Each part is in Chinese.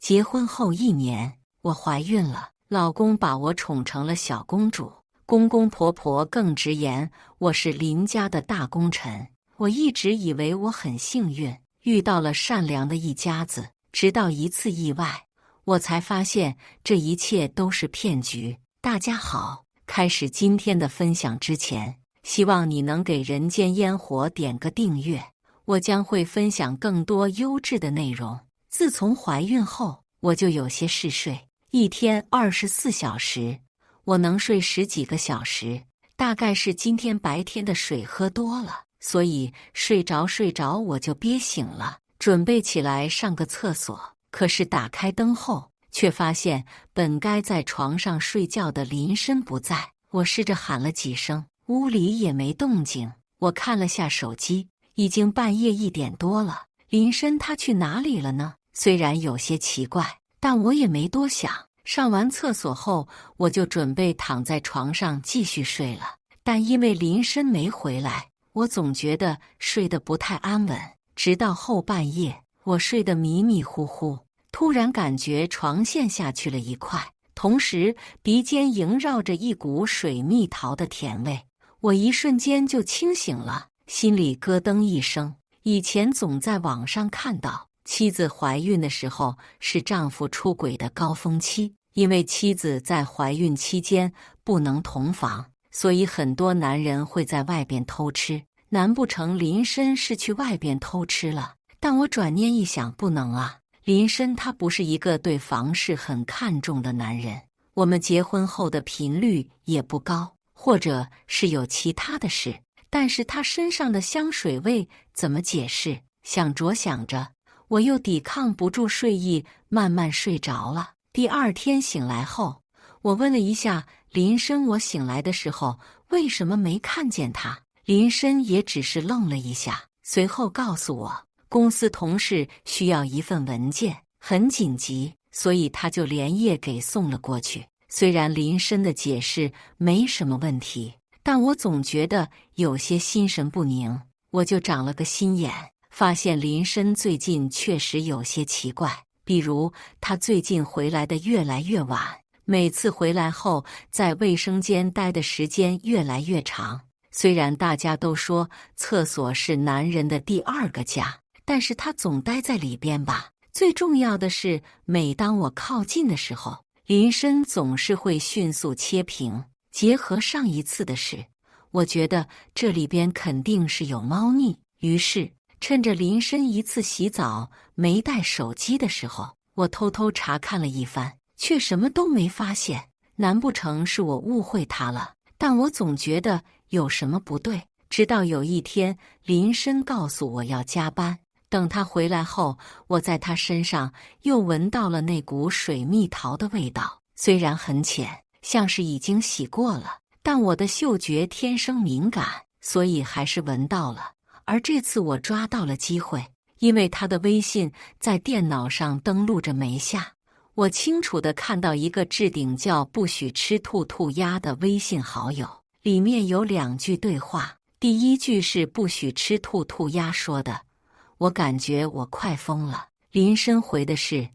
结婚后1年，我怀孕了，老公把我宠成了小公主，公公婆婆更直言我是邻家的大功臣。我一直以为我很幸运，遇到了善良的一家子，直到一次意外，我才发现这一切都是骗局。大家好，开始今天的分享之前，希望你能给人间烟火点个订阅，我将会分享更多优质的内容。自从怀孕后，我就有些嗜睡，一天24小时，我能睡10几个小时，大概是今天白天的水喝多了，所以睡着我就憋醒了，准备起来上个厕所。可是打开灯后，却发现本该在床上睡觉的林深不在。我试着喊了几声，屋里也没动静。我看了下手机，已经半夜1点多了。林深他去哪里了呢？虽然有些奇怪，但我也没多想。上完厕所后，我就准备躺在床上继续睡了。但因为林深没回来，我总觉得睡得不太安稳。直到后半夜，我睡得迷迷糊糊，突然感觉床陷下去了一块，同时鼻尖萦绕着一股水蜜桃的甜味。我一瞬间就清醒了，心里咯噔一声。以前总在网上看到，妻子怀孕的时候是丈夫出轨的高峰期，因为妻子在怀孕期间不能同房，所以很多男人会在外边偷吃。难不成林深是去外边偷吃了？但我转念一想，不能啊，林深他不是一个对房事很看重的男人，我们结婚后的频率也不高，或者是有其他的事。但是他身上的香水味怎么解释？想着，我又抵抗不住睡意，慢慢睡着了。第二天醒来后，我问了一下林深，我醒来的时候为什么没看见他？林深也只是愣了一下，随后告诉我，公司同事需要一份文件，很紧急，所以他就连夜给送了过去。虽然林深的解释没什么问题，但我总觉得有些心神不宁，我就长了个心眼，发现林深最近确实有些奇怪。比如他最近回来的越来越晚，每次回来后在卫生间待的时间越来越长。虽然大家都说厕所是男人的第2个家，但是他总待在里边吧。最重要的是，每当我靠近的时候，林深总是会迅速切屏。结合上一次的事，我觉得这里边肯定是有猫腻。于是趁着林深一次洗澡没带手机的时候，我偷偷查看了一番，却什么都没发现。难不成是我误会他了？但我总觉得有什么不对。直到有一天，林深告诉我要加班，等他回来后，我在他身上又闻到了那股水蜜桃的味道。虽然很浅，像是已经洗过了，但我的嗅觉天生敏感，所以还是闻到了。而这次我抓到了机会，因为他的微信在电脑上登录着没下，我清楚地看到一个置顶叫不许吃兔兔鸭的微信好友，里面有2句对话。第一句是不许吃兔兔鸭说的，我感觉我快疯了。林深回的是，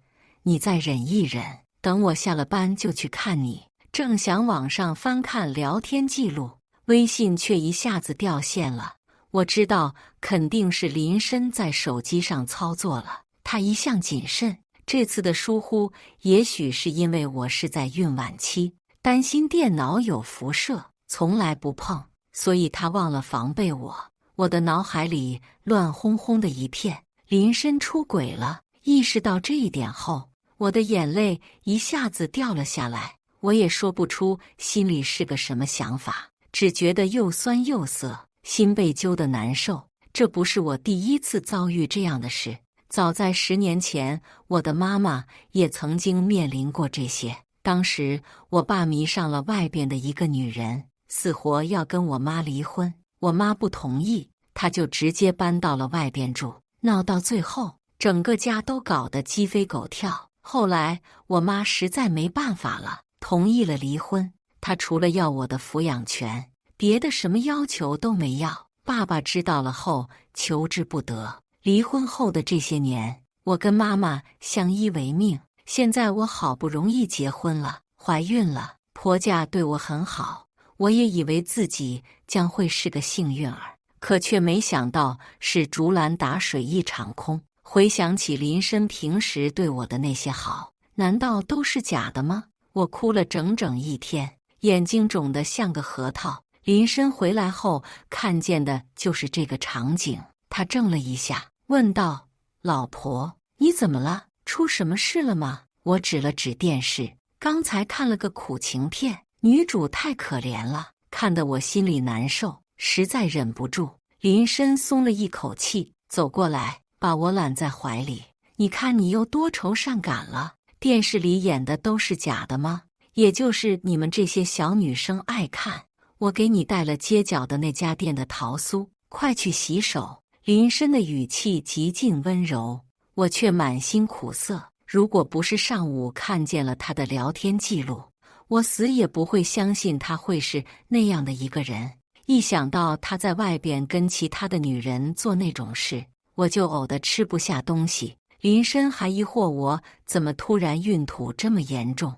你再忍一忍，等我下了班就去看你。正想往上翻看聊天记录，微信却一下子掉线了。我知道肯定是林深在手机上操作了，他一向谨慎，这次的疏忽也许是因为我是在孕晚期，担心电脑有辐射，从来不碰，所以他忘了防备我。我的脑海里乱哄哄的一片，林深出轨了。意识到这一点后，我的眼泪一下子掉了下来。我也说不出心里是个什么想法，只觉得又酸又涩，心被揪得难受。这不是我第一次遭遇这样的事，早在10年前，我的妈妈也曾经面临过这些。当时我爸迷上了外边的一个女人，死活要跟我妈离婚，我妈不同意，他就直接搬到了外边住，闹到最后，整个家都搞得鸡飞狗跳。后来我妈实在没办法了，同意了离婚。她除了要我的抚养权，别的什么要求都没要。爸爸知道了后求之不得。离婚后的这些年，我跟妈妈相依为命，现在我好不容易结婚了，怀孕了，婆家对我很好，我也以为自己将会是个幸运儿，可却没想到是竹篮打水一场空。回想起林深平时对我的那些好，难道都是假的吗？我哭了整整一天，眼睛肿得像个核桃。林深回来后看见的就是这个场景，他怔了一下，问道：“老婆，你怎么了？出什么事了吗？”我指了指电视，刚才看了个苦情片，女主太可怜了，看得我心里难受，实在忍不住。林深松了一口气，走过来把我揽在怀里：“你看你又多愁善感了，电视里演的都是假的吗？也就是你们这些小女生爱看。我给你带了街角的那家店的桃酥，快去洗手。”林深的语气极尽温柔，我却满心苦涩。如果不是上午看见了他的聊天记录，我死也不会相信他会是那样的一个人。一想到他在外边跟其他的女人做那种事，我就呕得吃不下东西。林深还疑惑我怎么突然孕吐这么严重，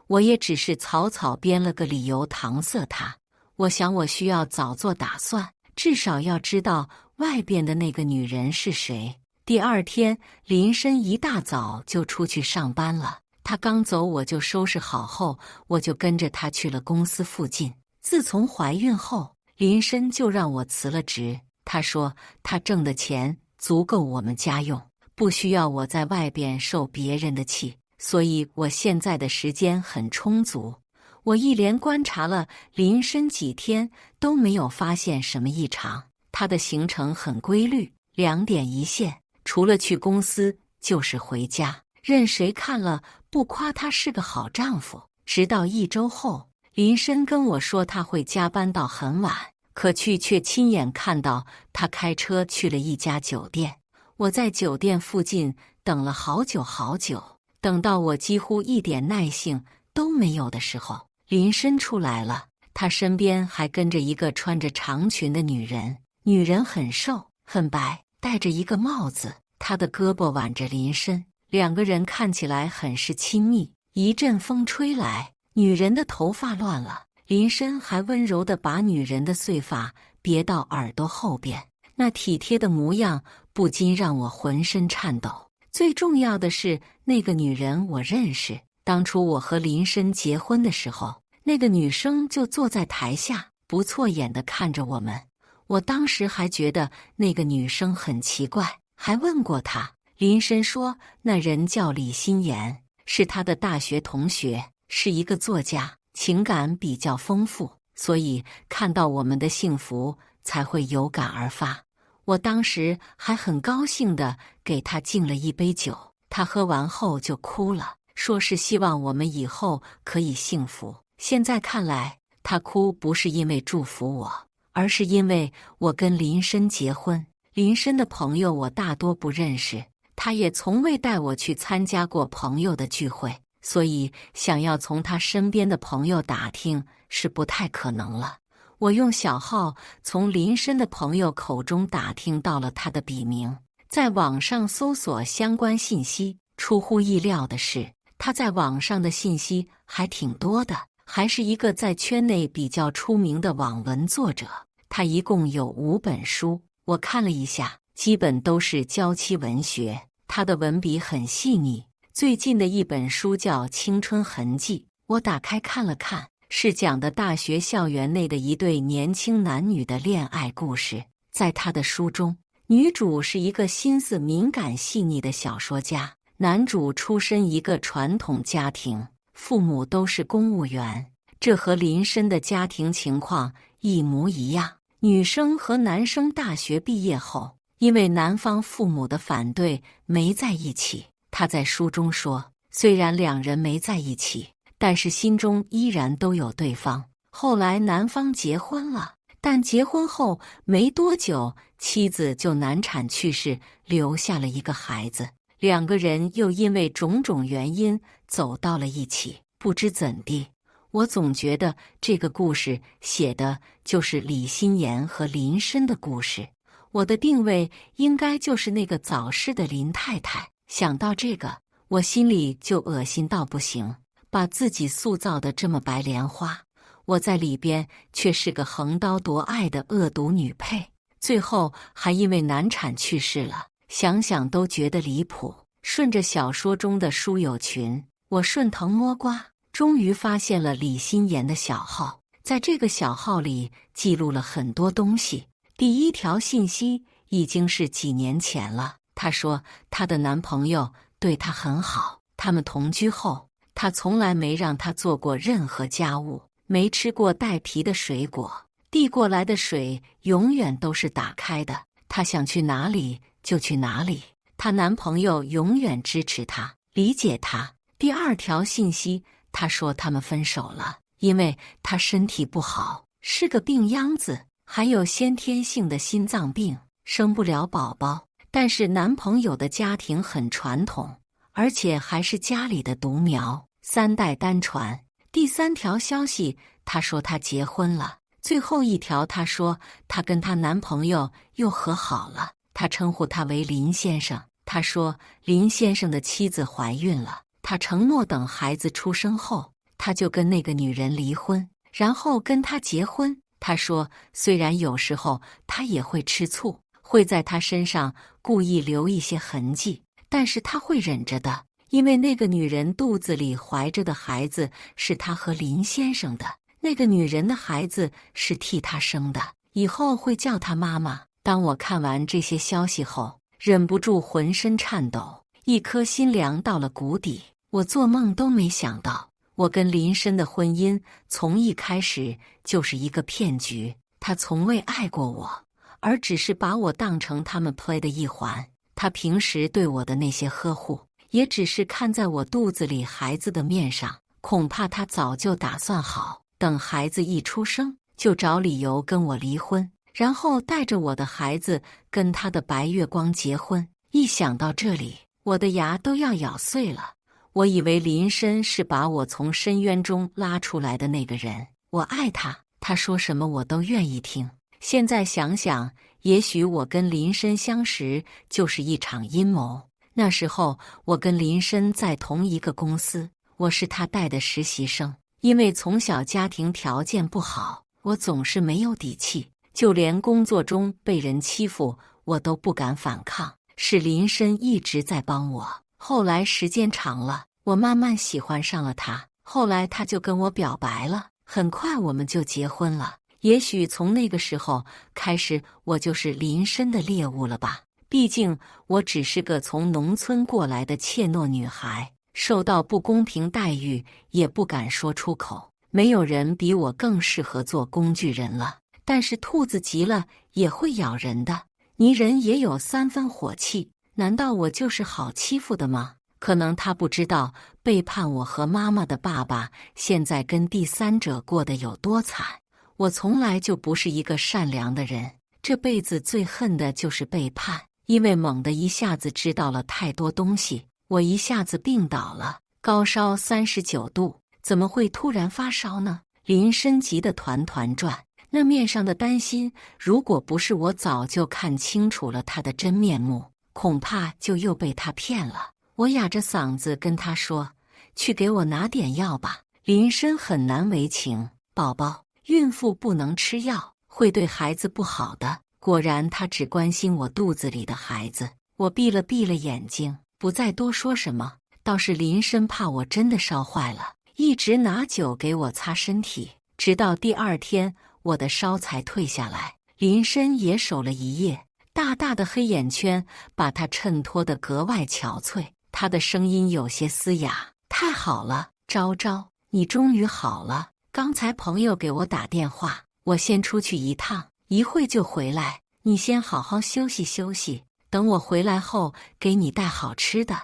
我也只是草草编了个理由搪塞他。我想我需要早做打算，至少要知道外边的那个女人是谁。第二天，林深一大早就出去上班了。他刚走，我就收拾好后，我就跟着他去了公司附近。自从怀孕后，林深就让我辞了职。他说他挣的钱足够我们家用，不需要我在外边受别人的气，所以我现在的时间很充足。我一连观察了林深几天，都没有发现什么异常。他的行程很规律，2点一线。除了去公司就是回家，任谁看了不夸他是个好丈夫。直到1周后，林深跟我说他会加班到很晚，可去却亲眼看到他开车去了一家酒店。我在酒店附近等了好久好久，等到我几乎一点耐性都没有的时候，林深出来了，他身边还跟着一个穿着长裙的女人。女人很瘦很白，戴着一个帽子，她的胳膊挽着林深，2个人看起来很是亲密。一阵风吹来，女人的头发乱了，林深还温柔地把女人的碎发别到耳朵后边，那体贴的模样不禁让我浑身颤抖。最重要的是，那个女人我认识，当初我和林深结婚的时候，那个女生就坐在台下，不错眼地看着我们。我当时还觉得那个女生很奇怪，还问过她。林深说那人叫李心妍，是他的大学同学，是一个作家，情感比较丰富，所以看到我们的幸福才会有感而发。我当时还很高兴地给他敬了一杯酒，他喝完后就哭了，说是希望我们以后可以幸福。现在看来，他哭不是因为祝福我，而是因为我跟林深结婚。林深的朋友我大多不认识，他也从未带我去参加过朋友的聚会，所以想要从他身边的朋友打听是不太可能了。我用小号从林深的朋友口中打听到了他的笔名，在网上搜索相关信息。出乎意料的是，他在网上的信息还挺多的，还是一个在圈内比较出名的网文作者。他一共有5本书，我看了一下，基本都是娇妻文学。他的文笔很细腻。最近的一本书叫《青春痕迹》，我打开看了看，是讲的大学校园内的一对年轻男女的恋爱故事。在他的书中，女主是一个心思敏感细腻的小说家，男主出身一个传统家庭，父母都是公务员，这和林深的家庭情况一模一样。女生和男生大学毕业后，因为男方父母的反对没在一起。他在书中说，虽然2人没在一起，但是心中依然都有对方。后来男方结婚了，但结婚后没多久，妻子就难产去世，留下了一个孩子。2个人又因为种种原因走到了一起。不知怎地，我总觉得这个故事写的就是李心妍和林深的故事。我的定位应该就是那个早逝的林太太。想到这个，我心里就恶心到不行，把自己塑造的这么白莲花，我在里边却是个横刀夺爱的恶毒女配，最后还因为难产去世了，想想都觉得离谱。顺着小说中的书友群，我顺藤摸瓜，终于发现了李心妍的小号。在这个小号里记录了很多东西。第一条信息已经是几年前了，她说她的男朋友对她很好，他们同居后，他从来没让她做过任何家务，没吃过带皮的水果，递过来的水永远都是打开的，她想去哪里就去哪里。她男朋友永远支持她，理解她。第二条信息，她说他们分手了，因为她身体不好，是个病秧子，还有先天性的心脏病，生不了宝宝。但是男朋友的家庭很传统，而且还是家里的独苗，3代单传。第三条消息，她说她结婚了。最后一条，她说她跟她男朋友又和好了，她称呼他为林先生。她说林先生的妻子怀孕了，他承诺等孩子出生后，他就跟那个女人离婚，然后跟她结婚。她说虽然有时候他也会吃醋，会在她身上故意留一些痕迹，但是他会忍着的，因为那个女人肚子里怀着的孩子是他和林先生的，那个女人的孩子是替他生的，以后会叫他妈妈。当我看完这些消息后，忍不住浑身颤抖，一颗心凉到了谷底。我做梦都没想到，我跟林深的婚姻从一开始就是一个骗局。他从未爱过我，而只是把我当成他们 play 的一环。他平时对我的那些呵护，也只是看在我肚子里孩子的面上。恐怕他早就打算好，等孩子一出生，就找理由跟我离婚，然后带着我的孩子跟他的白月光结婚。一想到这里，我的牙都要咬碎了。我以为林深是把我从深渊中拉出来的那个人，我爱他，他说什么我都愿意听。现在想想，也许我跟林深相识就是一场阴谋。那时候我跟林深在同一个公司，我是他带的实习生。因为从小家庭条件不好，我总是没有底气，就连工作中被人欺负，我都不敢反抗。是林深一直在帮我。后来时间长了，我慢慢喜欢上了他，后来他就跟我表白了，很快我们就结婚了。也许从那个时候开始，我就是林深的猎物了吧。毕竟我只是个从农村过来的怯懦女孩，受到不公平待遇也不敢说出口。没有人比我更适合做工具人了。但是兔子急了也会咬人的，泥人也有3分火气。难道我就是好欺负的吗？可能他不知道背叛我和妈妈的爸爸现在跟第三者过得有多惨。我从来就不是一个善良的人，这辈子最恨的就是背叛。因为猛地一下子知道了太多东西，我一下子病倒了，高烧39度，怎么会突然发烧呢？林深急得团团转，那面上的担心，如果不是我早就看清楚了他的真面目，恐怕就又被他骗了。我哑着嗓子跟他说：“去给我拿点药吧。”林深很难为情：“宝宝，孕妇不能吃药，会对孩子不好的。”果然，他只关心我肚子里的孩子。我闭了眼睛，不再多说什么。倒是林深怕我真的烧坏了，一直拿酒给我擦身体，直到第2天，我的烧才退下来。林深也守了一夜。大大的黑眼圈把他衬托得格外憔悴，他的声音有些嘶哑：“太好了，昭昭，你终于好了。刚才朋友给我打电话，我先出去一趟，一会就回来。你先好好休息休息，等我回来后给你带好吃的。”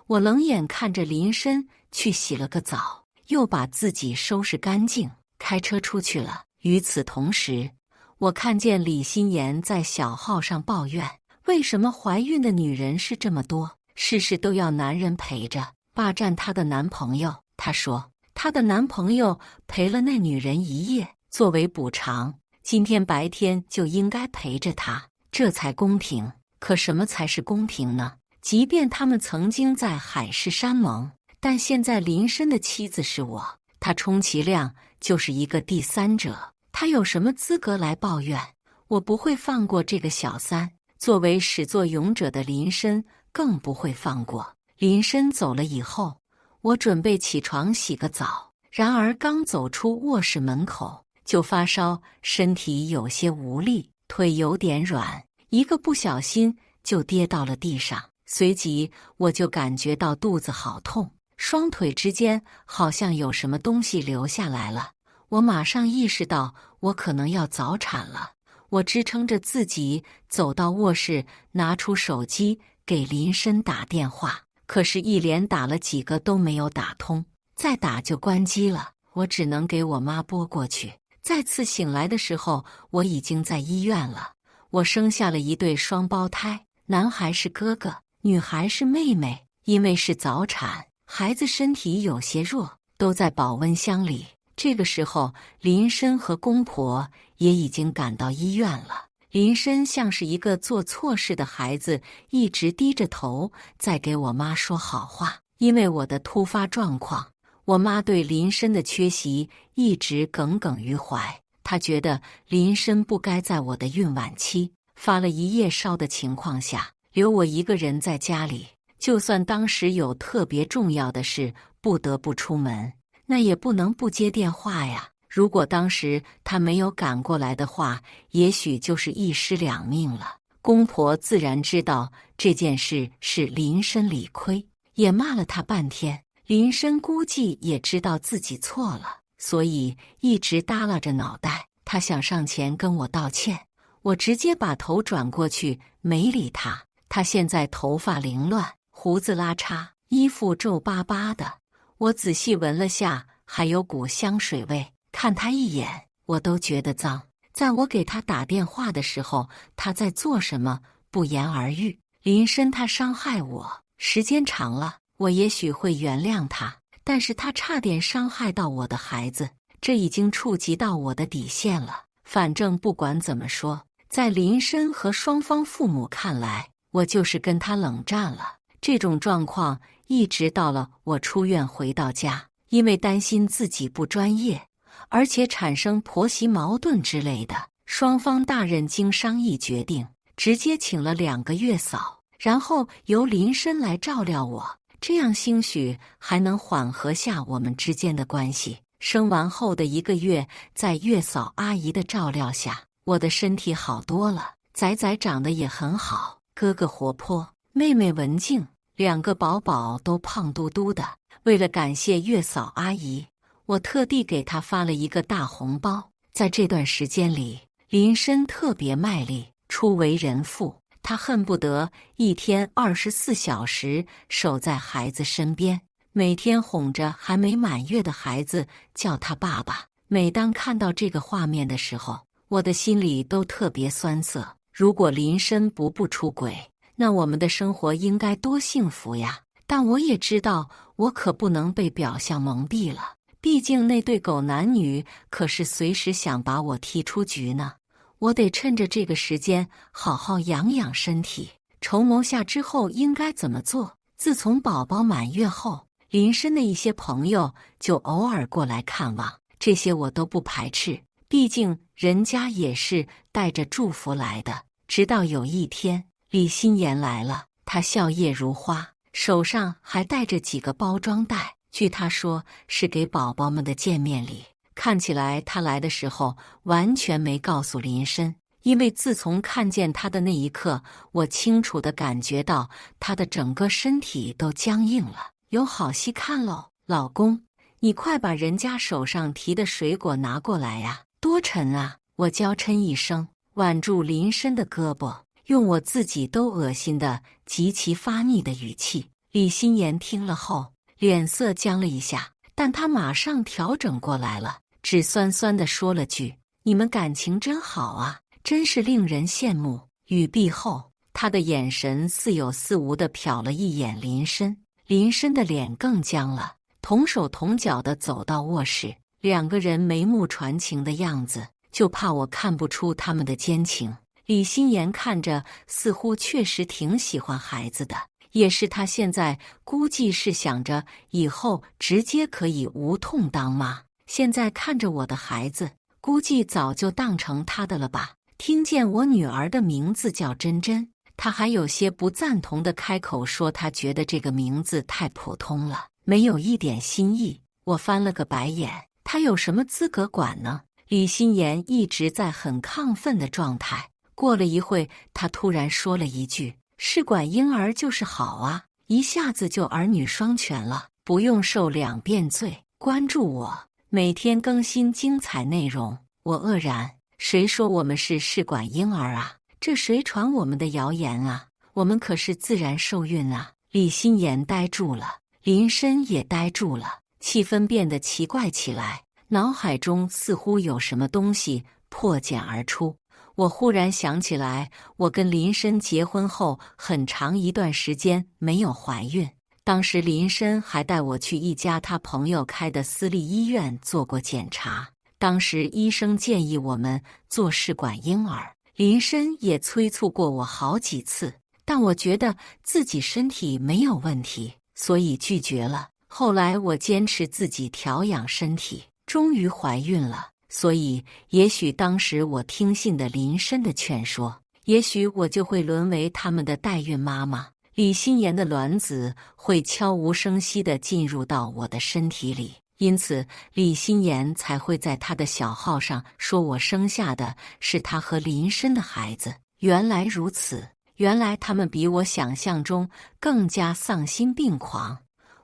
我冷眼看着林深去洗了个澡，又把自己收拾干净，开车出去了。与此同时，我看见李心妍在小号上抱怨，为什么怀孕的女人是这么多，事事都要男人陪着，霸占她的男朋友。她说她的男朋友陪了那女人1夜，作为补偿，今天白天就应该陪着她，这才公平。可什么才是公平呢？即便他们曾经在海誓山盟，但现在林深的妻子是我，他充其量就是一个第三者，他有什么资格来抱怨？我不会放过这个小三，作为始作俑者的林深更不会放过。林深走了以后，我准备起床洗个澡，然而刚走出卧室门口就发烧，身体有些无力，腿有点软，一个不小心就跌到了地上，随即我就感觉到肚子好痛，双腿之间好像有什么东西流下来了。我马上意识到我可能要早产了，我支撑着自己走到卧室，拿出手机给林深打电话，可是一连打了几个都没有打通，再打就关机了，我只能给我妈拨过去。再次醒来的时候，我已经在医院了。我生下了一对双胞胎，男孩是哥哥，女孩是妹妹。因为是早产，孩子身体有些弱，都在保温箱里。这个时候，林深和公婆也已经赶到医院了。林深像是一个做错事的孩子，一直低着头在给我妈说好话。因为我的突发状况，我妈对林深的缺席一直耿耿于怀。她觉得林深不该在我的孕晚期发了一夜烧的情况下留我一个人在家里，就算当时有特别重要的事不得不出门，那也不能不接电话呀。如果当时他没有赶过来的话，也许就是一尸两命了。公婆自然知道这件事是林深理亏，也骂了他半天。林深估计也知道自己错了，所以一直耷拉着脑袋。他想上前跟我道歉，我直接把头转过去，没理他。他现在头发凌乱，胡子拉碴，衣服皱巴巴的，我仔细闻了下，还有股香水味。看他一眼，我都觉得脏。在我给他打电话的时候，他在做什么，不言而喻。林深他伤害我，时间长了，我也许会原谅他，但是他差点伤害到我的孩子，这已经触及到我的底线了。反正不管怎么说，在林深和双方父母看来，我就是跟他冷战了。这种状况一直到了我出院回到家，因为担心自己不专业，而且产生婆媳矛盾之类的，双方大人经商议决定，直接请了2个月嫂，然后由林深来照料我，这样兴许还能缓和下我们之间的关系。生完后的1个月，在月嫂阿姨的照料下，我的身体好多了，仔仔长得也很好，哥哥活泼，妹妹文静，2个宝宝都胖嘟嘟的。为了感谢月嫂阿姨，我特地给她发了一个大红包。在这段时间里，林深特别卖力，初为人父，他恨不得一天24小时守在孩子身边，每天哄着还没满月的孩子叫他爸爸。每当看到这个画面的时候，我的心里都特别酸涩。如果林深不出轨，那我们的生活应该多幸福呀！但我也知道，我可不能被表象蒙蔽了。毕竟那对狗男女可是随时想把我踢出局呢。我得趁着这个时间好好养养身体，筹谋下之后应该怎么做。自从宝宝满月后，林深的一些朋友就偶尔过来看望，这些我都不排斥，毕竟人家也是带着祝福来的。直到有一天，李心妍来了，她笑靥如花，手上还带着几个包装袋，据她说是给宝宝们的见面礼。看起来她来的时候完全没告诉林深，因为自从看见她的那一刻，我清楚地感觉到她的整个身体都僵硬了。有好戏看喽，老公，你快把人家手上提的水果拿过来呀，多沉啊！我娇嗔一声，挽住林深的胳膊，用我自己都恶心的极其发腻的语气。李心妍听了后，脸色僵了一下，但她马上调整过来了，只酸酸地说了句：“你们感情真好啊，真是令人羡慕。”语毕后，她的眼神似有似无地瞟了一眼林深，林深的脸更僵了，同手同脚地走到卧室，2个人眉目传情的样子，就怕我看不出他们的奸情。李心妍看着似乎确实挺喜欢孩子的，也是他现在估计是想着以后直接可以无痛当妈。现在看着我的孩子，估计早就当成他的了吧。听见我女儿的名字叫珍珍，他还有些不赞同的开口说，他觉得这个名字太普通了，没有一点新意。我翻了个白眼，他有什么资格管呢？李心妍一直在很亢奋的状态。过了一会，他突然说了一句：“试管婴儿就是好啊，一下子就儿女双全了，不用受两遍罪。”关注我，每天更新精彩内容。我愕然，谁说我们是试管婴儿啊？这谁传我们的谣言啊？我们可是自然受孕啊！李心妍呆住了，林深也呆住了，气氛变得奇怪起来，脑海中似乎有什么东西破茧而出。我忽然想起来，我跟林深结婚后很长一段时间没有怀孕，当时林深还带我去一家他朋友开的私立医院做过检查，当时医生建议我们做试管婴儿。林深也催促过我好几次，但我觉得自己身体没有问题，所以拒绝了。后来我坚持自己调养身体，终于怀孕了。所以也许当时我听信的林深的劝说，也许我就会沦为他们的代孕妈妈。李心妍的卵子会悄无声息地进入到我的身体里，因此李心妍才会在她的小号上说我生下的是她和林深的孩子。原来如此，原来他们比我想象中更加丧心病狂。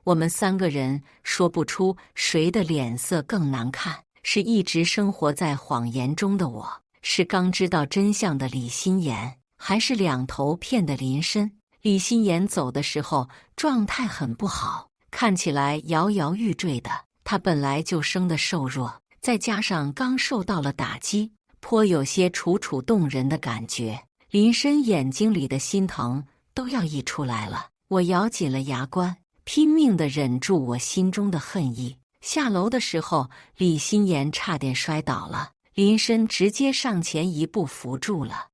我们三个人说不出谁的脸色更难看，是一直生活在谎言中的我，是刚知道真相的李心妍，还是两头骗的林深？李心妍走的时候状态很不好，看起来摇摇欲坠的。她本来就生得瘦弱，再加上刚受到了打击，颇有些楚楚动人的感觉。林深眼睛里的心疼都要溢出来了，我咬紧了牙关，拼命地忍住我心中的恨意。下楼的时候，李心妍差点摔倒了，林深直接上前一步扶住了。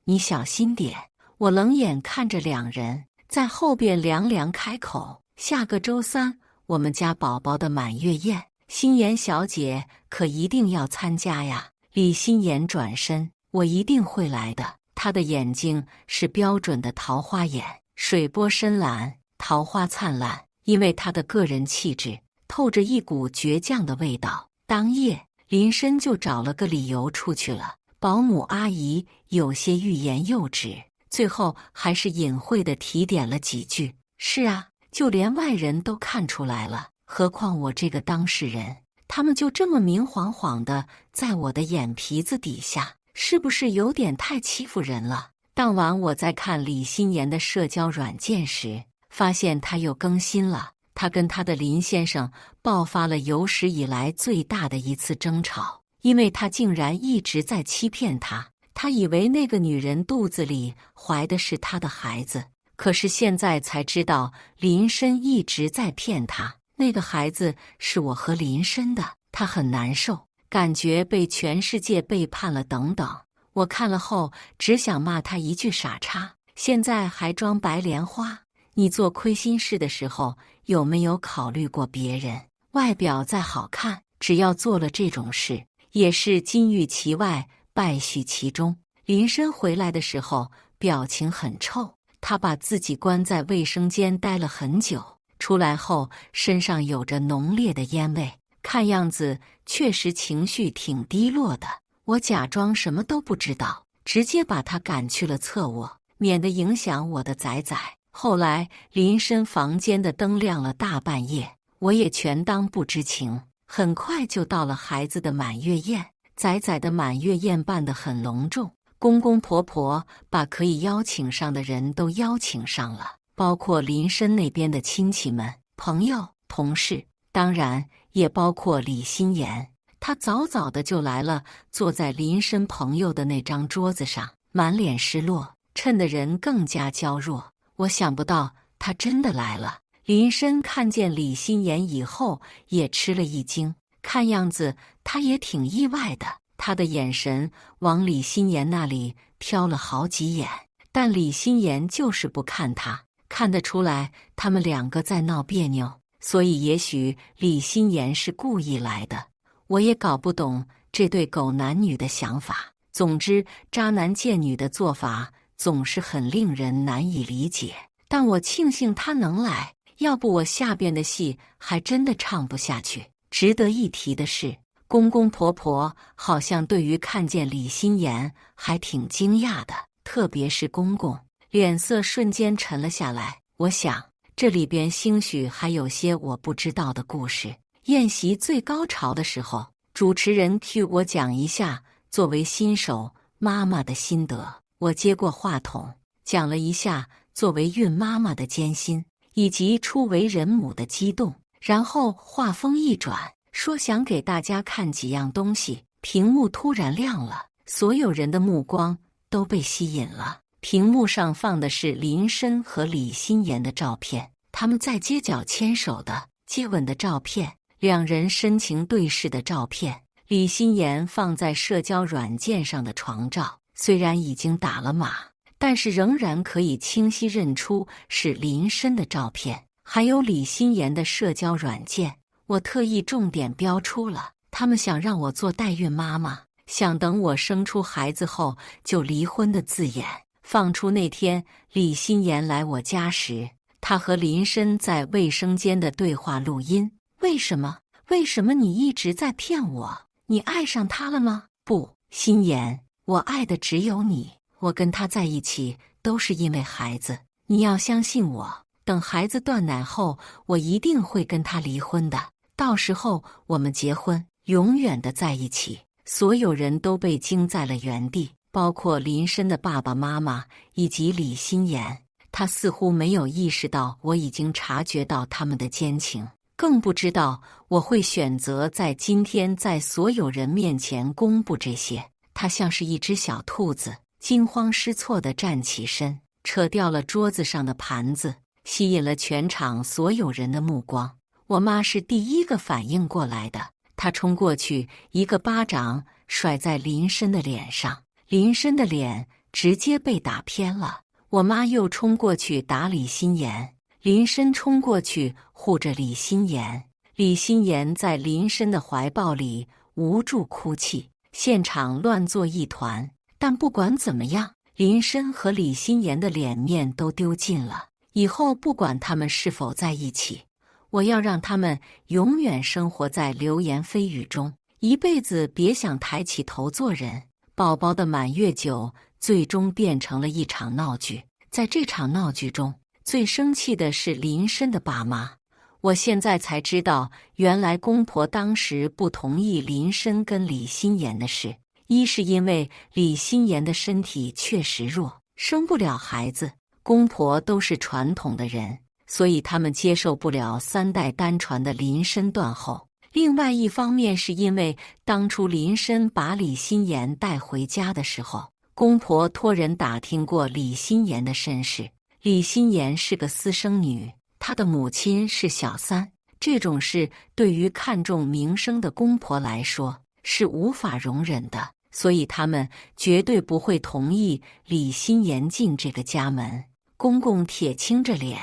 你小心点。我冷眼看着两人，在后边凉凉开口：下个周三，我们家宝宝的满月宴，心妍小姐可一定要参加呀。李心妍转身：我一定会来的。她的眼睛是标准的桃花眼，水波深蓝，桃花灿烂，因为她的个人气质透着一股倔强的味道。当夜，林深就找了个理由出去了。保姆阿姨有些欲言又止，最后还是隐晦地提点了几句。是啊，就连外人都看出来了，何况我这个当事人，他们就这么明晃晃的在我的眼皮子底下，是不是有点太欺负人了？当晚我在看李心妍的社交软件时，发现她又更新了。她跟她的林先生爆发了有史以来最大的一次争吵，因为他竟然一直在欺骗她。他以为那个女人肚子里怀的是他的孩子，可是现在才知道林深一直在骗他，那个孩子是我和林深的。他很难受，感觉被全世界背叛了等等。我看了后只想骂他一句傻叉，现在还装白莲花。你做亏心事的时候有没有考虑过别人？外表再好看，只要做了这种事，也是金玉其外，败絮其中。林深回来的时候表情很臭，他把自己关在卫生间待了很久，出来后身上有着浓烈的烟味，看样子确实情绪挺低落的。我假装什么都不知道，直接把他赶去了侧卧，免得影响我的仔仔。后来林深房间的灯亮了大半夜，我也全当不知情。很快就到了孩子的满月宴，仔仔的满月宴办得很隆重，公公婆婆把可以邀请上的人都邀请上了，包括林深那边的亲戚们、朋友、同事，当然也包括李心妍。她早早的就来了，坐在林深朋友的那张桌子上，满脸失落，衬得人更加娇弱。我想不到她真的来了。林深看见李心妍以后也吃了一惊，看样子他也挺意外的。他的眼神往李心妍那里瞟了好几眼，但李心妍就是不看他，看得出来他们两个在闹别扭，所以也许李心言是故意来的。我也搞不懂这对狗男女的想法。总之，渣男贱女的做法总是很令人难以理解。但我庆幸他能来，要不我下边的戏还真的唱不下去。值得一提的是，公公婆婆好像对于看见李心言还挺惊讶的，特别是公公，脸色瞬间沉了下来。我想，这里边兴许还有些我不知道的故事。宴席最高潮的时候，主持人 cue 我讲一下作为新手妈妈的心得。我接过话筒，讲了一下作为孕妈妈的艰辛，以及初为人母的激动。然后话锋一转，说想给大家看几样东西。屏幕突然亮了，所有人的目光都被吸引了。屏幕上放的是林深和李心言的照片，他们在街角牵手的、接吻的照片，两人深情对视的照片。李心言放在社交软件上的床照，虽然已经打了码，但是仍然可以清晰认出是林深的照片。还有李心言的社交软件，我特意重点标出了，他们想让我做代孕妈妈，想等我生出孩子后就离婚的字眼。放出那天李心言来我家时，他和林深在卫生间的对话录音。为什么你一直在骗我？你爱上他了吗？不，心言，我爱的只有你。我跟他在一起都是因为孩子，你要相信我。等孩子断奶后，我一定会跟他离婚的。到时候我们结婚，永远的在一起。所有人都被惊在了原地，包括林深的爸爸妈妈以及李心言。他似乎没有意识到我已经察觉到他们的奸情，更不知道我会选择在今天在所有人面前公布这些。他像是一只小兔子，惊慌失措地站起身，扯掉了桌子上的盘子，吸引了全场所有人的目光。我妈是第一个反应过来的，她冲过去，一个巴掌甩在林深的脸上，林深的脸直接被打偏了。我妈又冲过去打李心言，林深冲过去护着李心言，李心言在林深的怀抱里无助哭泣，现场乱作一团。但不管怎么样，林深和李心言的脸面都丢尽了。以后不管他们是否在一起，我要让他们永远生活在流言蜚语中，一辈子别想抬起头做人。宝宝的满月酒最终变成了一场闹剧。在这场闹剧中，最生气的是林深的爸妈。我现在才知道，原来公婆当时不同意林深跟李心言的事，一是因为李心言的身体确实弱，生不了孩子，公婆都是传统的人，所以他们接受不了3代单传的林深断后。另外一方面是因为当初林深把李心言带回家的时候，公婆托人打听过李心言的身世。李心言是个私生女，她的母亲是小三，这种事对于看重名声的公婆来说是无法容忍的，所以他们绝对不会同意李心言进这个家门。公公铁青着脸，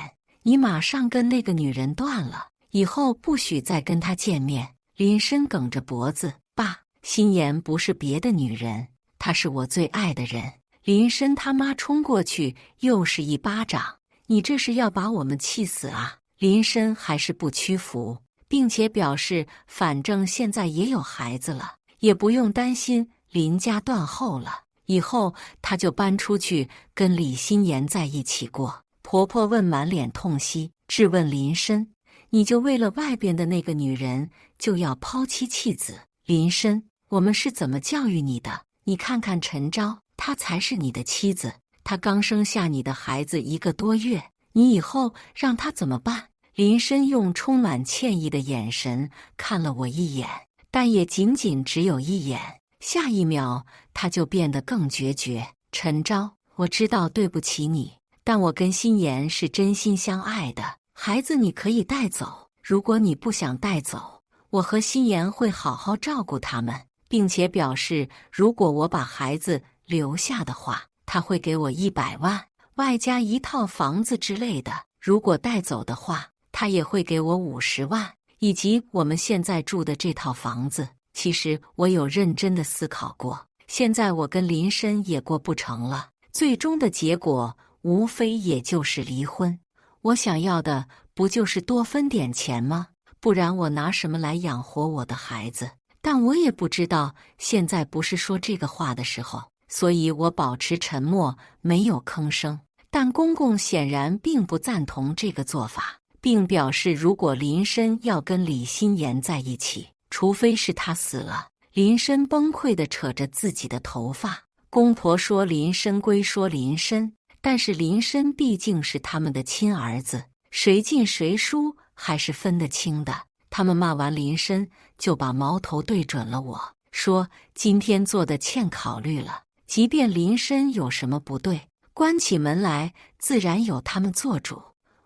你马上跟那个女人断了，以后不许再跟她见面。林深梗着脖子，爸，心言不是别的女人，她是我最爱的人。林深他妈冲过去又是一巴掌，你这是要把我们气死啊！林深还是不屈服，并且表示反正现在也有孩子了，也不用担心林家断后了，以后他就搬出去跟李心言在一起过。婆婆问满脸痛惜，质问林深，你就为了外边的那个女人就要抛妻弃子？林深，我们是怎么教育你的？你看看陈昭，她才是你的妻子，她刚生下你的孩子1个多月，你以后让她怎么办？林深用充满歉意的眼神看了我一眼，但也仅仅只有一眼。下一秒他就变得更决绝。陈昭，我知道对不起你，但我跟心言是真心相爱的，孩子你可以带走，如果你不想带走，我和心言会好好照顾他们，并且表示如果我把孩子留下的话，他会给我100万。外加一套房子之类的。如果带走的话，他也会给我50万，以及我们现在住的这套房子。其实我有认真的思考过，现在我跟林深也过不成了，最终的结果无非也就是离婚。我想要的不就是多分点钱吗？不然我拿什么来养活我的孩子？但我也不知道现在不是说这个话的时候，所以我保持沉默，没有吭声。但公公显然并不赞同这个做法，并表示如果林深要跟李心妍在一起，除非是他死了。林深崩溃地扯着自己的头发，公婆说林深归说林深，但是林深毕竟是他们的亲儿子，谁进谁输还是分得清的。他们骂完林深，就把矛头对准了我，说今天做的欠考虑了，即便林深有什么不对，关起门来自然有他们做主，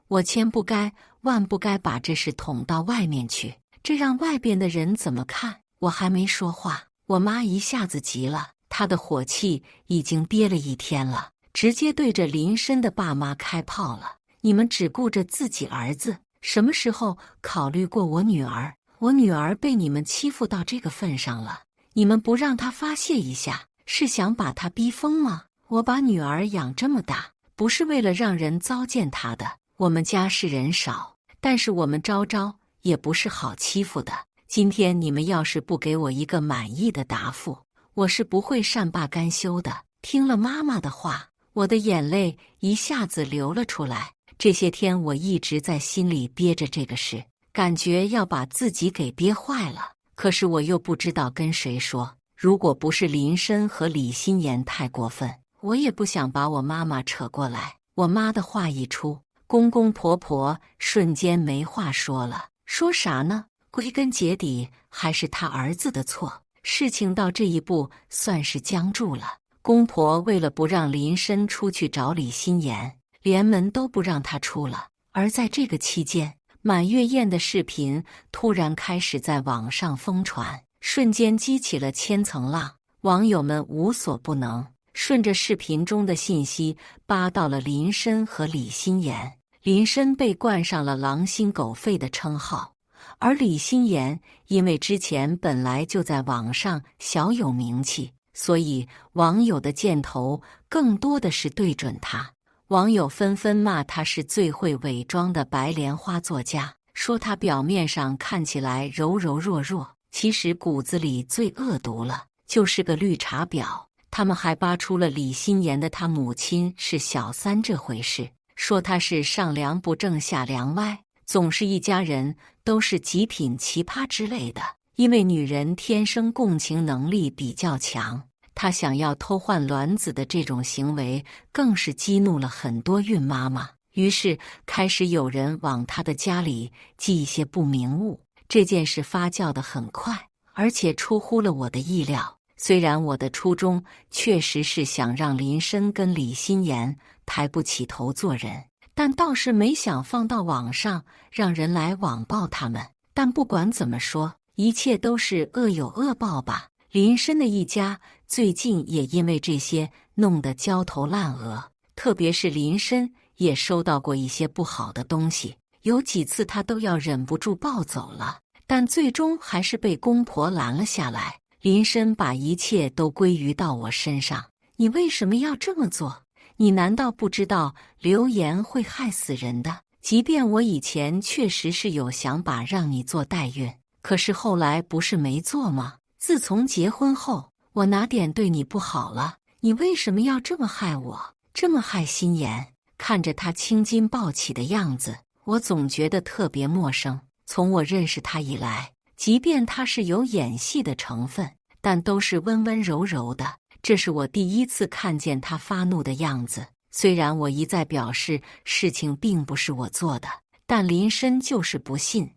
我千不该万不该把这事捅到外面去，这让外边的人怎么看？我还没说话，我妈一下子急了，她的火气已经憋了1天了，直接对着林深的爸妈开炮了。你们只顾着自己儿子，什么时候考虑过我女儿？我女儿被你们欺负到这个份上了，你们不让她发泄一下，是想把她逼疯吗？我把女儿养这么大，不是为了让人糟践她的。我们家是人少，但是我们昭昭也不是好欺负的。今天你们要是不给我一个满意的答复，我是不会善罢甘休的。听了妈妈的话，我的眼泪一下子流了出来。这些天我一直在心里憋着这个事，感觉要把自己给憋坏了。可是我又不知道跟谁说，如果不是林深和李心妍太过分，我也不想把我妈妈扯过来。我妈的话一出，公公婆婆瞬间没话说了。说啥呢？归根结底还是他儿子的错，事情到这一步算是僵住了。公婆为了不让林深出去找李心妍，连门都不让他出了。而在这个期间，满月宴的视频突然开始在网上疯传，瞬间激起了千层浪，网友们无所不能，顺着视频中的信息扒到了林深和李心妍。林深被冠上了狼心狗肺的称号，而李心妍因为之前本来就在网上小有名气，所以网友的箭头更多的是对准她。网友纷纷骂她是最会伪装的白莲花作家，说她表面上看起来柔柔弱弱，其实骨子里最恶毒了，就是个绿茶婊。他们还扒出了李心妍的她母亲是小三这回事，说她是上梁不正下梁歪，总是一家人都是极品奇葩之类的。因为女人天生共情能力比较强，她想要偷换卵子的这种行为更是激怒了很多孕妈妈，于是开始有人往她的家里寄一些不明物。这件事发酵得很快，而且出乎了我的意料。虽然我的初衷确实是想让林深跟李心妍抬不起头做人，但倒是没想放到网上让人来网暴他们。但不管怎么说，一切都是恶有恶报吧。林深的一家最近也因为这些弄得焦头烂额，特别是林深也收到过一些不好的东西，有几次他都要忍不住暴走了，但最终还是被公婆拦了下来。林深把一切都归于到我身上，你为什么要这么做？你难道不知道流言会害死人的？即便我以前确实是有想法让你做代孕，可是后来不是没做吗？自从结婚后，我哪点对你不好了？你为什么要这么害我，这么害心妍？看着他青筋暴起的样子，我总觉得特别陌生。从我认识他以来，即便他是有演戏的成分，但都是温温柔柔的。这是我第一次看见他发怒的样子。虽然我一再表示事情并不是我做的，但林深就是不信。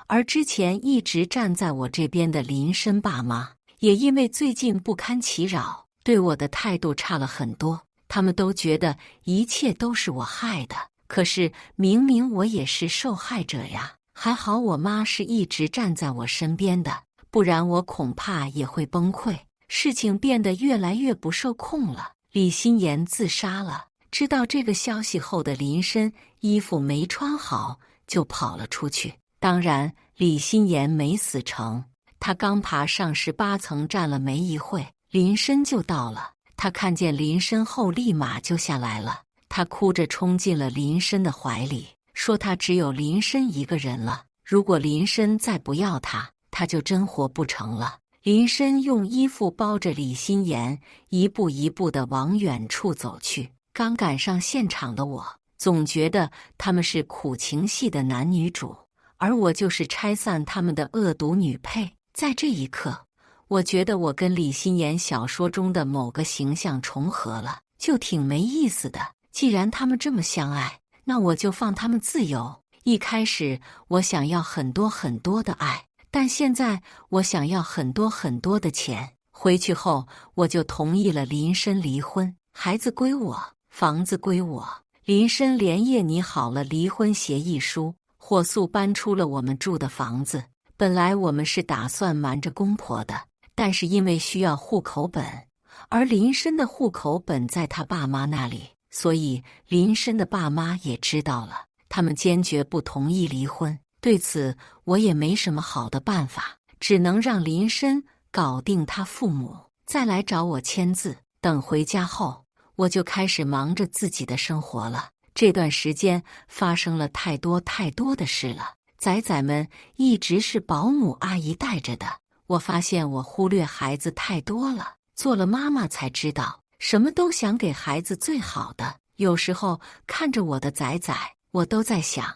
而之前一直站在我这边的林深爸妈，也因为最近不堪其扰，对我的态度差了很多。他们都觉得一切都是我害的，可是明明我也是受害者呀。还好我妈是一直站在我身边的，不然我恐怕也会崩溃。事情变得越来越不受控了。李心妍自杀了，知道这个消息后的林深，衣服没穿好就跑了出去。当然，李心妍没死成，他刚爬上18层，站了没一会，林深就到了。他看见林深后，立马就下来了。他哭着冲进了林深的怀里，说他只有林深一个人了，如果林深再不要他，他就真活不成了。林深用衣服包着李心妍，一步一步地往远处走去。刚赶上现场的我，总觉得他们是苦情戏的男女主，而我就是拆散他们的恶毒女配。在这一刻，我觉得我跟李心妍小说中的某个形象重合了，就挺没意思的。既然他们这么相爱，那我就放他们自由。一开始我想要很多很多的爱，但现在我想要很多很多的钱。回去后，我就同意了林深离婚，孩子归我，房子归我。林深连夜拟好了离婚协议书，火速搬出了我们住的房子。本来我们是打算瞒着公婆的，但是因为需要户口本，而林深的户口本在他爸妈那里，所以林深的爸妈也知道了，他们坚决不同意离婚。对此我也没什么好的办法，只能让林深搞定他父母，再来找我签字。等回家后，我就开始忙着自己的生活了。这段时间发生了太多太多的事了，崽崽们一直是保姆阿姨带着的。我发现我忽略孩子太多了，做了妈妈才知道，什么都想给孩子最好的。有时候看着我的崽崽，我都在想，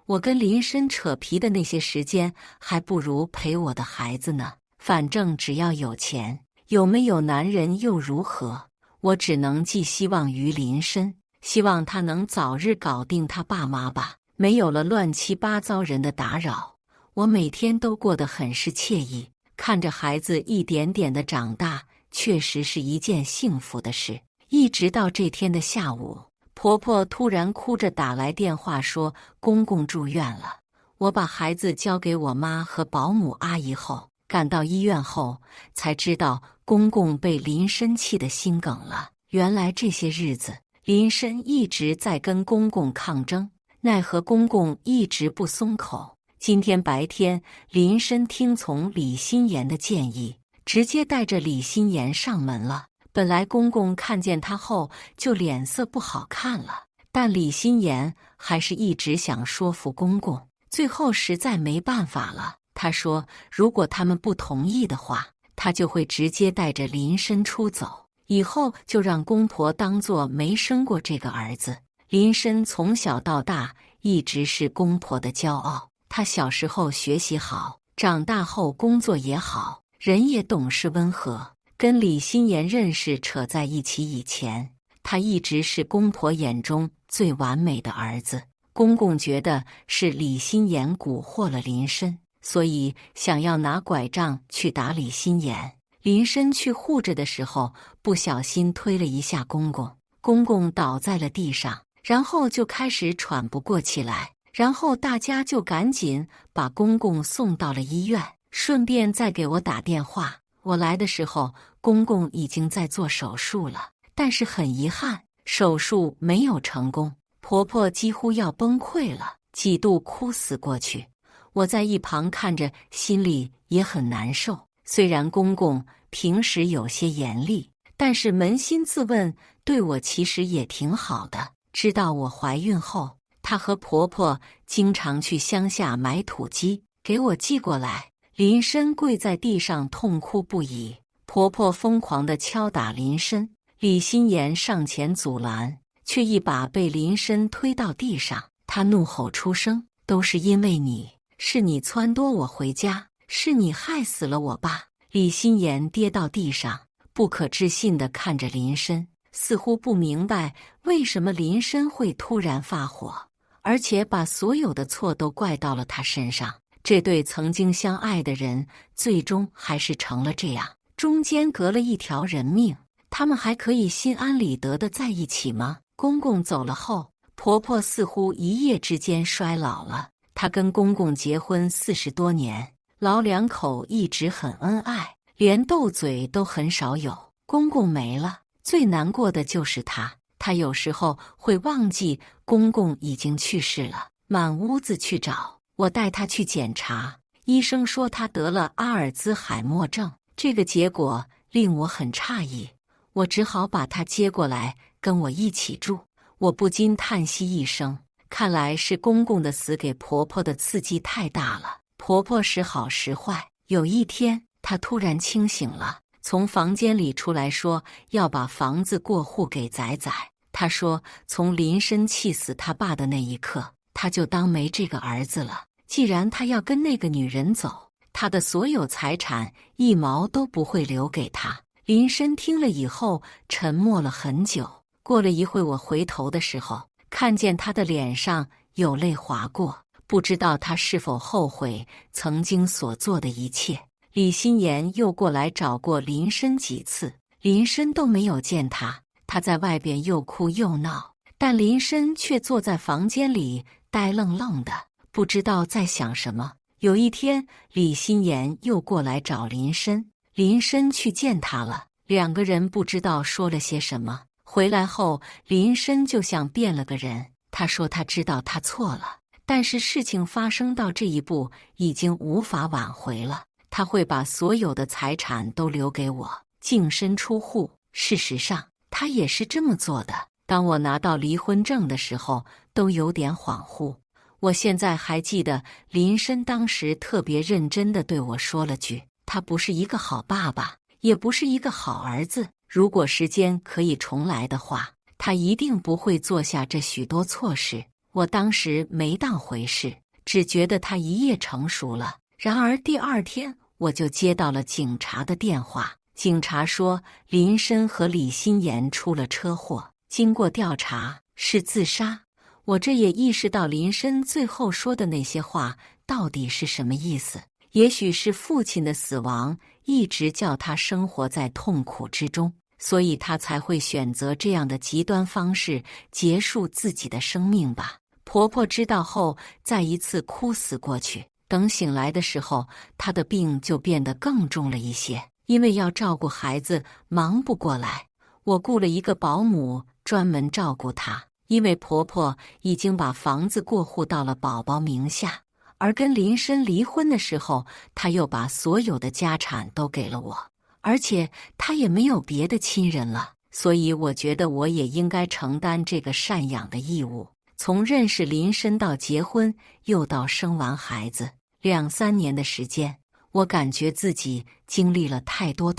我跟林深扯皮的那些时间，还不如陪我的孩子呢。反正只要有钱，有没有男人又如何？我只能寄希望于林深，希望他能早日搞定他爸妈吧。没有了乱七八糟人的打扰，我每天都过得很是惬意。看着孩子一点点的长大，确实是一件幸福的事。一直到这天的下午，婆婆突然哭着打来电话说公公住院了。我把孩子交给我妈和保姆阿姨后，赶到医院后才知道公公被林深气得心梗了。原来这些日子林深一直在跟公公抗争，奈何公公一直不松口。今天白天，林深听从李心妍的建议，直接带着李心妍上门了。本来公公看见他后就脸色不好看了，但李心妍还是一直想说服公公，最后实在没办法了。他说如果他们不同意的话，他就会直接带着林深出走，以后就让公婆当作没生过这个儿子。林深从小到大一直是公婆的骄傲，他小时候学习好，长大后工作也好，人也懂事温和。跟李心妍认识扯在一起以前，他一直是公婆眼中最完美的儿子。公公觉得是李心妍蛊惑了林深，所以想要拿拐杖去打李心妍。林深去护着的时候，不小心推了一下公公，公公倒在了地上，然后就开始喘不过气来。然后大家就赶紧把公公送到了医院，顺便再给我打电话。我来的时候，公公已经在做手术了，但是很遗憾，手术没有成功。婆婆几乎要崩溃了，几度哭死过去。我在一旁看着，心里也很难受。虽然公公平时有些严厉，但是扪心自问，对我其实也挺好的。知道我怀孕后，她和婆婆经常去乡下买土鸡，给我寄过来。林深跪在地上痛哭不已，婆婆疯狂地敲打林深，李心妍上前阻拦，却一把被林深推到地上。她怒吼出声：“都是因为你，是你撺掇我回家，是你害死了我爸！”李心妍跌到地上，不可置信地看着林深，似乎不明白为什么林深会突然发火，而且把所有的错都怪到了他身上。这对曾经相爱的人，最终还是成了这样，中间隔了一条人命，他们还可以心安理得的在一起吗？公公走了后，婆婆似乎一夜之间衰老了。她跟公公结婚40多年，老两口一直很恩爱，连斗嘴都很少有。公公没了，最难过的就是她。她有时候会忘记公公已经去世了，满屋子去找。我带她去检查，医生说她得了阿尔兹海默症，这个结果令我很诧异。我只好把她接过来跟我一起住。我不禁叹息一声，看来是公公的死给婆婆的刺激太大了。婆婆时好时坏，有一天她突然清醒了，从房间里出来说要把房子过户给仔仔。她说从林深气死他爸的那一刻，他就当没这个儿子了。既然他要跟那个女人走，他的所有财产一毛都不会留给他。林深听了以后沉默了很久，过了一会我回头的时候，看见他的脸上有泪划过，不知道他是否后悔曾经所做的一切。李心妍又过来找过林深几次，林深都没有见他，他在外边又哭又闹，但林深却坐在房间里呆愣愣的，不知道在想什么。有一天，李心妍又过来找林深，林深去见他了，两个人不知道说了些什么。回来后，林深就像变了个人，他说他知道他错了，但是事情发生到这一步已经无法挽回了，他会把所有的财产都留给我，净身出户。事实上，他也是这么做的。当我拿到离婚证的时候，都有点恍惚。我现在还记得林深当时特别认真地对我说了句，他不是一个好爸爸，也不是一个好儿子，如果时间可以重来的话，他一定不会做下这许多错事。我当时没当回事，只觉得他一夜成熟了。然而第二天我就接到了警察的电话，警察说林深和李心妍出了车祸，经过调查是自杀。我这也意识到林深最后说的那些话到底是什么意思。也许是父亲的死亡一直叫他生活在痛苦之中，所以他才会选择这样的极端方式结束自己的生命吧。婆婆知道后再一次哭死过去，等醒来的时候，她的病就变得更重了一些，因为要照顾孩子忙不过来，我雇了一个保姆专门照顾她。因为婆婆已经把房子过户到了宝宝名下，而跟林深离婚的时候，她又把所有的家产都给了我，而且她也没有别的亲人了，所以我觉得我也应该承担这个赡养的义务。从认识林深到结婚，又到生完孩子，2-3年的时间，我感觉自己经历了太多。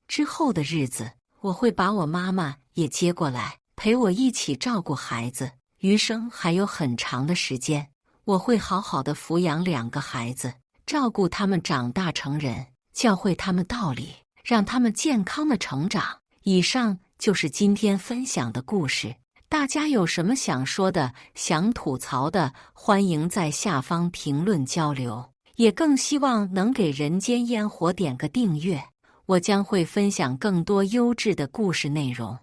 之后的日子，我会把我妈妈也接过来，陪我一起照顾孩子。余生还有很长的时间，我会好好的抚养2个孩子，照顾他们长大成人，教会他们道理，让他们健康的成长。以上就是今天分享的故事。大家有什么想说的、想吐槽的，欢迎在下方评论交流。也更希望能给人间烟火点个订阅，我将会分享更多优质的故事内容。